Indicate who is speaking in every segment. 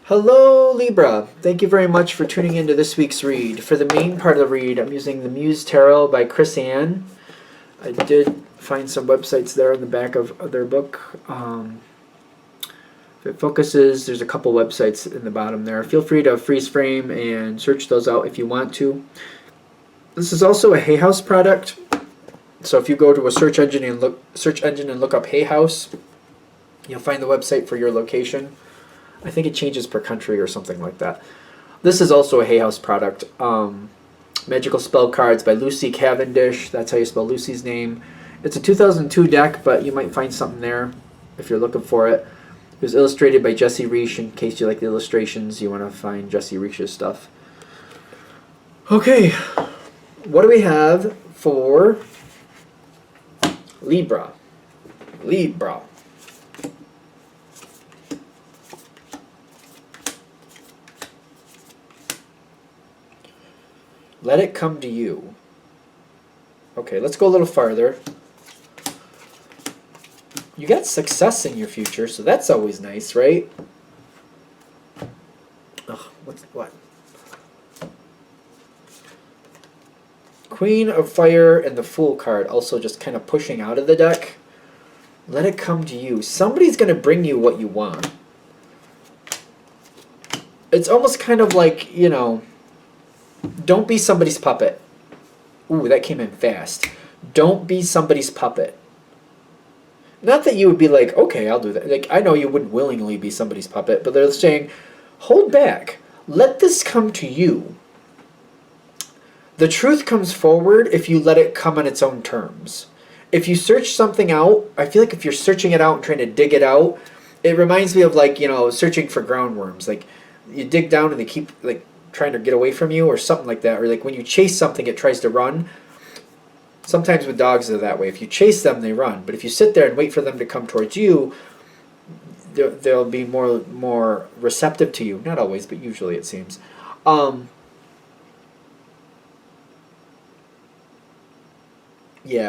Speaker 1: Hello, Libra. Thank you very much for tuning into this week's read. For the main part of the read, I'm using the Muse Tarot by Chris Ann. I did find some websites there in the back of their book. If it focuses, there's a couple websites in the bottom there. Feel free to freeze frame and search those out if you want to. This is also a Hay House product. So if you go to a search engine and look up Hay House, you'll find the website for your location. I think it changes per country or something like that. This is also a Hay House product. Magical Spell Cards by Lucy Cavendish. That's how you spell Lucy's name. It's a 2002 deck, but you might find something there if you're looking for it. It was illustrated by Jesse Reich. In case you like the illustrations, you want to find Jesse Reich's stuff. Okay, what do we have for Libra? Libra. Let it come to you. Okay, let's go a little farther. You got success in your future, so that's always nice, right? Ugh, what? Queen of Fire and the Fool card also just kind of pushing out of the deck. Let it come to you. Somebody's going to bring you what you want. It's almost kind of like, you know, don't be somebody's puppet. Ooh, that came in fast. Don't be somebody's puppet. Not that you would be like, okay, I'll do that. Like, I know you wouldn't willingly be somebody's puppet, but they're saying, hold back. Let this come to you. The truth comes forward if you let it come on its own terms. If you search something out, I feel like if you're searching it out and trying to dig it out, it reminds me of, like, you know, searching for ground worms. Like, you dig down and they keep, like, trying to get away from you or something like that. Or like when you chase something, it tries to run. Sometimes with dogs they're that way. If you chase them, they run. But if you sit there and wait for them to come towards you, they'll be more receptive to you. Not always, but usually it seems. Yeah,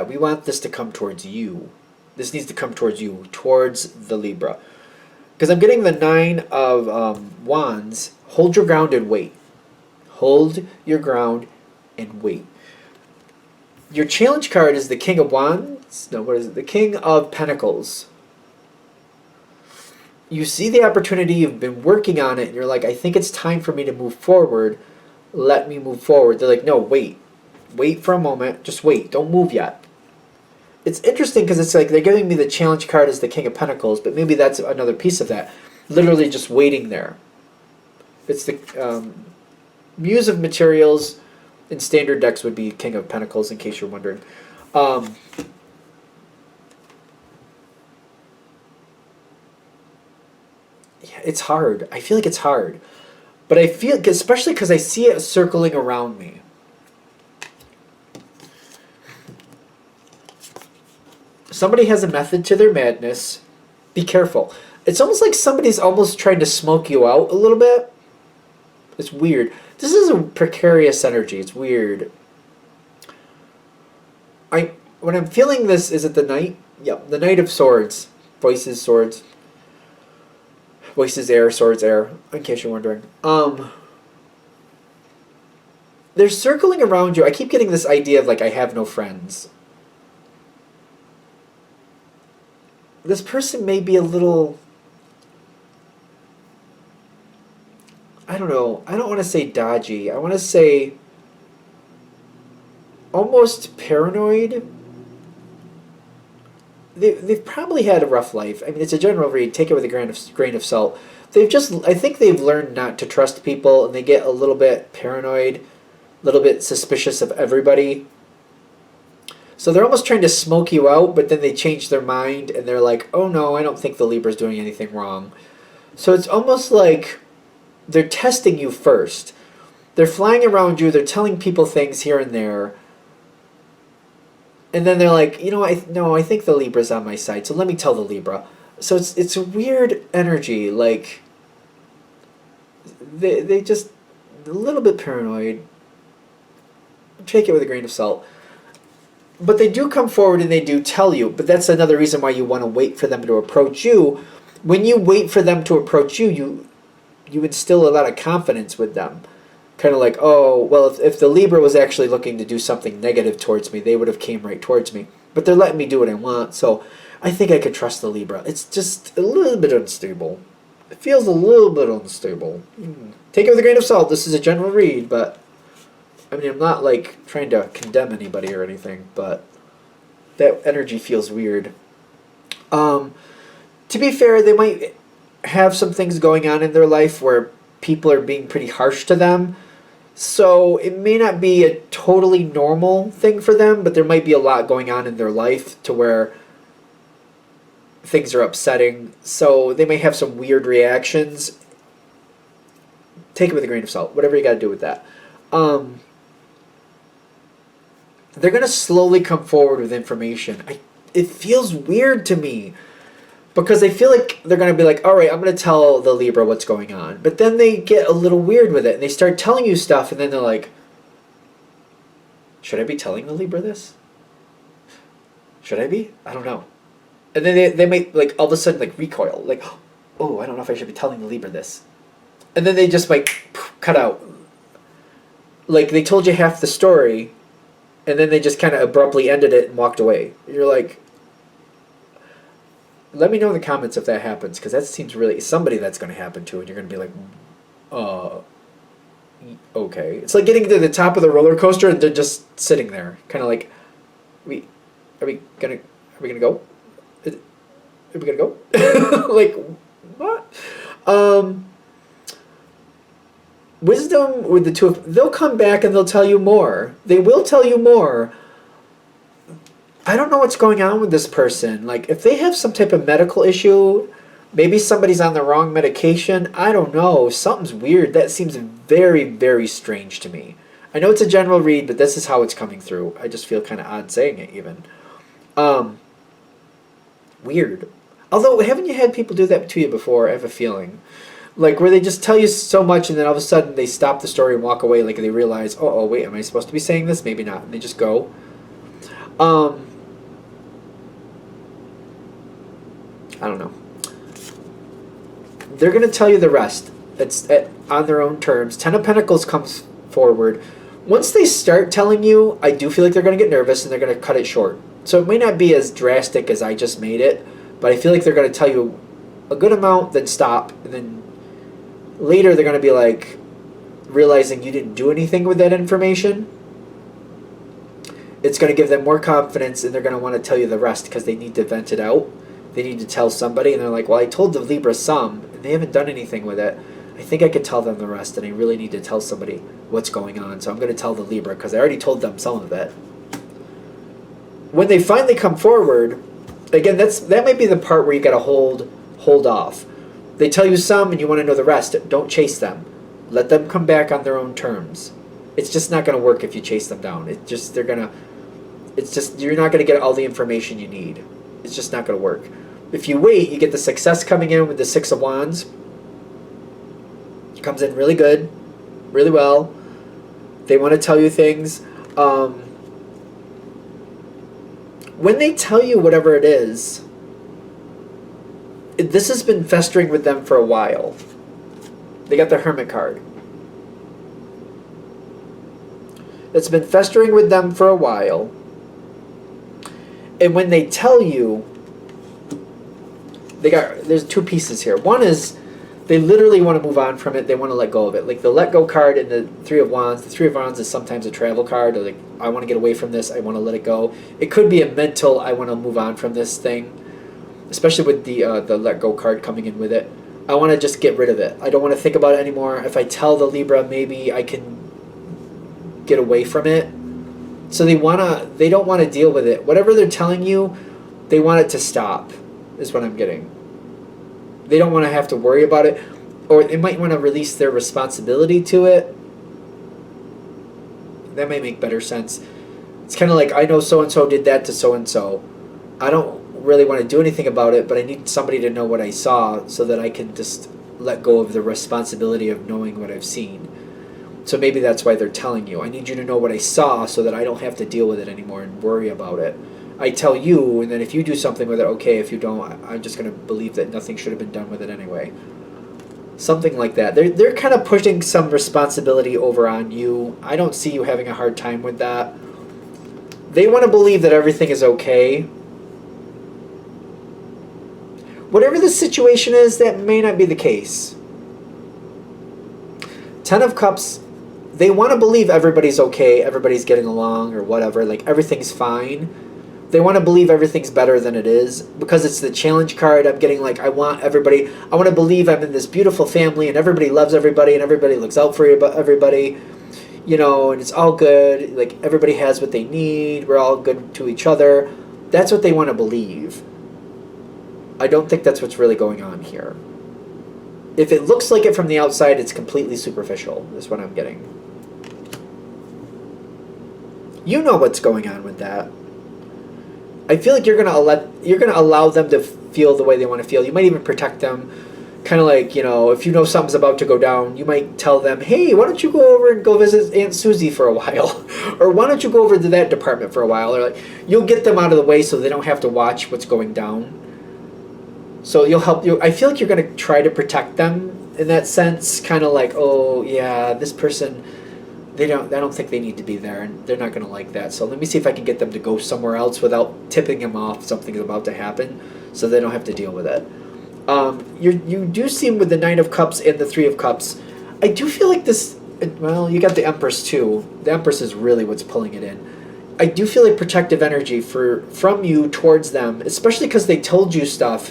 Speaker 1: we want this to come towards you. This needs to come towards you, towards the Libra. Because I'm getting the 9 of Wands. Hold your ground and wait. Hold your ground and wait. Your challenge card is the King of Wands. No, what is it? The King of Pentacles. You see the opportunity, you've been working on it, and you're like, I think it's time for me to move forward. Let me move forward. They're like, no, wait. Wait for a moment. Just wait. Don't move yet. It's interesting because it's like they're giving me the challenge card as the King of Pentacles, but maybe that's another piece of that. Literally just waiting there. It's the Muse of Materials in standard decks would be King of Pentacles, in case you're wondering. Yeah, it's hard. I feel like it's hard. But I feel, especially because I see it circling around me. Somebody has a method to their madness. Be careful. It's almost like somebody's almost trying to smoke you out a little bit. It's weird. This is a precarious energy. It's weird. When I'm feeling this, is it the Knight? Yep, the Knight of Swords. Voices, swords. Voices, air, swords, air. In case you're wondering. They're circling around you. I keep getting this idea of like, I have no friends. This person may be a little... I don't know. I don't want to say dodgy. I want to say almost paranoid. They've probably had a rough life. I mean, it's a general read. Take it with a grain of salt. I think they've learned not to trust people, and they get a little bit paranoid, a little bit suspicious of everybody. So they're almost trying to smoke you out, but then they change their mind, and they're like, oh no, I don't think the Libra's doing anything wrong. So it's almost like they're testing you first. They're flying around you. They're telling people things here and there. And then they're like, you know, I think the Libra's on my side, so let me tell the Libra. So it's a weird energy. Like, they just a little bit paranoid. Take it with a grain of salt. But they do come forward and they do tell you. But that's another reason why you want to wait for them to approach you. When you wait for them to approach you, you instill a lot of confidence with them. Kind of like, oh, well, if the Libra was actually looking to do something negative towards me, they would have came right towards me. But they're letting me do what I want, so I think I could trust the Libra. It's just a little bit unstable. It feels a little bit unstable. Take it with a grain of salt. This is a general read, but I mean, I'm not like trying to condemn anybody or anything, but that energy feels weird. To be fair, they might have some things going on in their life where people are being pretty harsh to them. So it may not be a totally normal thing for them, but there might be a lot going on in their life to where things are upsetting. So they may have some weird reactions. Take it with a grain of salt. Whatever you got to do with that. They're going to slowly come forward with information. It feels weird to me. Because I feel like they're going to be like, all right, I'm going to tell the Libra what's going on. But then they get a little weird with it. And they start telling you stuff. And then they're like, should I be telling the Libra this? Should I be? I don't know. And then they might, like, all of a sudden, like, recoil. Like, oh, I don't know if I should be telling the Libra this. And then they just, like, cut out. Like, they told you half the story. And then they just kind of abruptly ended it and walked away. You're like... Let me know in the comments if that happens, because that seems really somebody that's going to happen to, and you're going to be like, okay. It's like getting to the top of the roller coaster and they're just sitting there, kind of like, are we gonna go? Are we gonna go? Like, what? Wisdom with the two of they'll come back and they'll tell you more. They will tell you more. I don't know what's going on with this person. Like, if they have some type of medical issue, maybe somebody's on the wrong medication, I don't know. Something's weird. That seems very, very strange to me. I know it's a general read, but this is how it's coming through. I just feel kind of odd saying it, even. Weird. Although, haven't you had people do that to you before? I have a feeling. Like, where they just tell you so much, and then all of a sudden they stop the story and walk away, like they realize, oh, wait, am I supposed to be saying this? Maybe not. And they just go. I don't know. They're going to tell you the rest. It's on their own terms. Ten of Pentacles comes forward. Once they start telling you, I do feel like they're going to get nervous and they're going to cut it short. So it may not be as drastic as I just made it, but I feel like they're going to tell you a good amount, then stop, and then later they're going to be like realizing you didn't do anything with that information. It's going to give them more confidence, and they're going to want to tell you the rest because they need to vent it out. They need to tell somebody, and they're like, well, I told the Libra some, and they haven't done anything with it. I think I could tell them the rest, and I really need to tell somebody what's going on. So I'm going to tell the Libra because I already told them some of it. When they finally come forward, again, that might be the part where you got to hold off. They tell you some, and you want to know the rest. Don't chase them. Let them come back on their own terms. It's just not going to work if you chase them down. You're not going to get all the information you need. It's just not going to work. If you wait, you get the success coming in with the Six of Wands. It comes in really good, really well. They want to tell you things. When they tell you whatever it is, this has been festering with them for a while. They got the Hermit card. It's been festering with them for a while. And when they tell you, there's two pieces here. One is they literally want to move on from it. They want to let go of it. Like the let go card and the Three of Wands. The Three of Wands is sometimes a travel card. Or like, I want to get away from this. I want to let it go. It could be a mental, I want to move on from this thing. Especially with the let go card coming in with it. I want to just get rid of it. I don't want to think about it anymore. If I tell the Libra, maybe I can get away from it. So they don't want to deal with it. Whatever they're telling you, they want it to stop, is what I'm getting. They don't want to have to worry about it. Or they might want to release their responsibility to it. That may make better sense. It's kind of like, I know so-and-so did that to so-and-so. I don't really want to do anything about it, but I need somebody to know what I saw so that I can just let go of the responsibility of knowing what I've seen. So maybe that's why they're telling you. I need you to know what I saw so that I don't have to deal with it anymore and worry about it. I tell you, and then if you do something with it, okay. If you don't, I'm just going to believe that nothing should have been done with it anyway. Something like that. They're kind of pushing some responsibility over on you. I don't see you having a hard time with that. They want to believe that everything is okay. Whatever the situation is, that may not be the case. Ten of Cups, they want to believe everybody's okay, everybody's getting along or whatever, like everything's fine. They want to believe everything's better than it is. Because it's the challenge card, I'm getting like, I want to believe I'm in this beautiful family and everybody loves everybody and everybody looks out for everybody, you know, and it's all good. Like, everybody has what they need. We're all good to each other. That's what they want to believe. I don't think that's what's really going on here. If it looks like it from the outside, it's completely superficial, is what I'm getting. You know what's going on with that. I feel like you're gonna allow them to feel the way they want to feel. You might even protect them, kind of like, you know, if you know something's about to go down, you might tell them, hey, why don't you go over and go visit Aunt Susie for a while, or why don't you go over to that department for a while, or like, you'll get them out of the way so they don't have to watch what's going down. So you'll help you. I feel like you're gonna try to protect them in that sense, kind of like, oh yeah, this person. I don't think they need to be there, and they're not going to like that. So let me see if I can get them to go somewhere else without tipping them off something is about to happen, so they don't have to deal with it. You do seem with the Nine of Cups and the Three of Cups, I do feel like this, well, you got the Empress too. The Empress is really what's pulling it in. I do feel like protective energy from you towards them, especially because they told you stuff,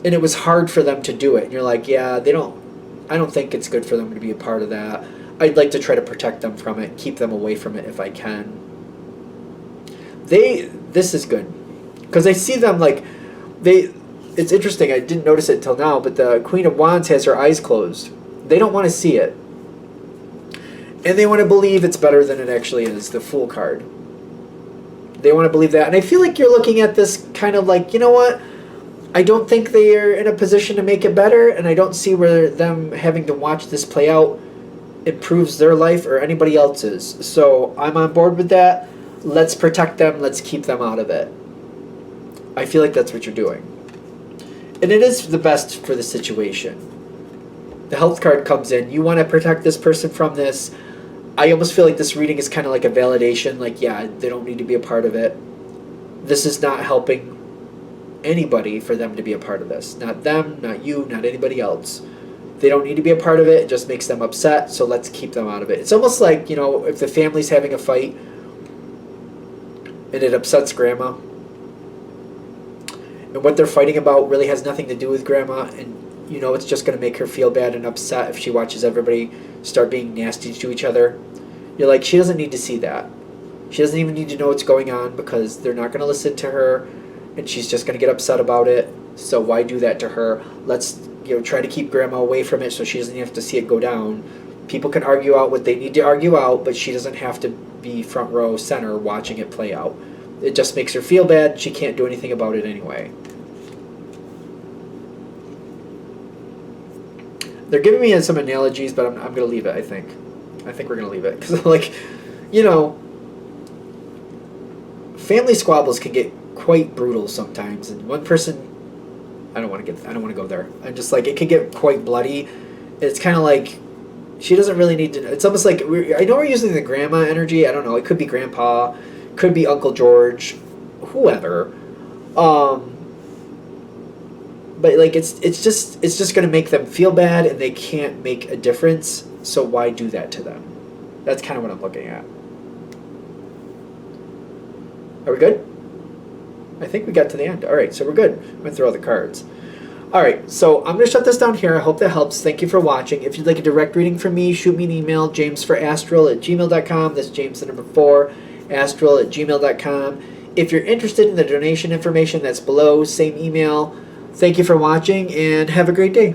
Speaker 1: and it was hard for them to do it. And you're like, yeah, I don't think it's good for them to be a part of that. I'd like to try to protect them from it, keep them away from it if I can. This is good. Because I see them like, it's interesting, I didn't notice it until now, but the Queen of Wands has her eyes closed. They don't want to see it. And they want to believe it's better than it actually is, the Fool card. They want to believe that. And I feel like you're looking at this kind of like, you know what? I don't think they are in a position to make it better, and I don't see where them having to watch this play out improves their life or anybody else's. So I'm on board with that. Let's protect them. Let's keep them out of it. I feel like that's what you're doing. And it is the best for the situation. The health card comes in. You want to protect this person from this. I almost feel like this reading is kind of like a validation. Like, yeah, they don't need to be a part of it. This is not helping anybody for them to be a part of this. Not them, not you, not anybody else. They don't need to be a part of it. It just makes them upset, so let's keep them out of it. It's almost like, you know, if the family's having a fight and it upsets Grandma, and what they're fighting about really has nothing to do with Grandma, and, you know, it's just going to make her feel bad and upset if she watches everybody start being nasty to each other. You're like, she doesn't need to see that. She doesn't even need to know what's going on, because they're not going to listen to her, and she's just going to get upset about it. So why do that to her? Let's, you know, try to keep Grandma away from it so she doesn't have to see it go down. People can argue out what they need to argue out, but she doesn't have to be front row center watching it play out. It just makes her feel bad. She can't do anything about it anyway. They're giving me some analogies, but I'm going to leave it, I think. I think we're going to leave it. Because, like, you know, family squabbles can get quite brutal sometimes. And one person... I don't want to go there. I'm just like, it can get quite bloody. It's kind of like, she doesn't really need to, it's almost like, I know we're using the grandma energy. I don't know. It could be Grandpa, could be Uncle George, whoever. But like, it's just going to make them feel bad, and they can't make a difference. So why do that to them? That's kind of what I'm looking at. Are we good? I think we got to the end. All right, so we're good. I'm going to throw all the cards. All right, so I'm going to shut this down here. I hope that helps. Thank you for watching. If you'd like a direct reading from me, shoot me an email, jamesforastral@gmail.com. That's James the number 4, astral@gmail.com. If you're interested in the donation information, that's below, same email. Thank you for watching, and have a great day.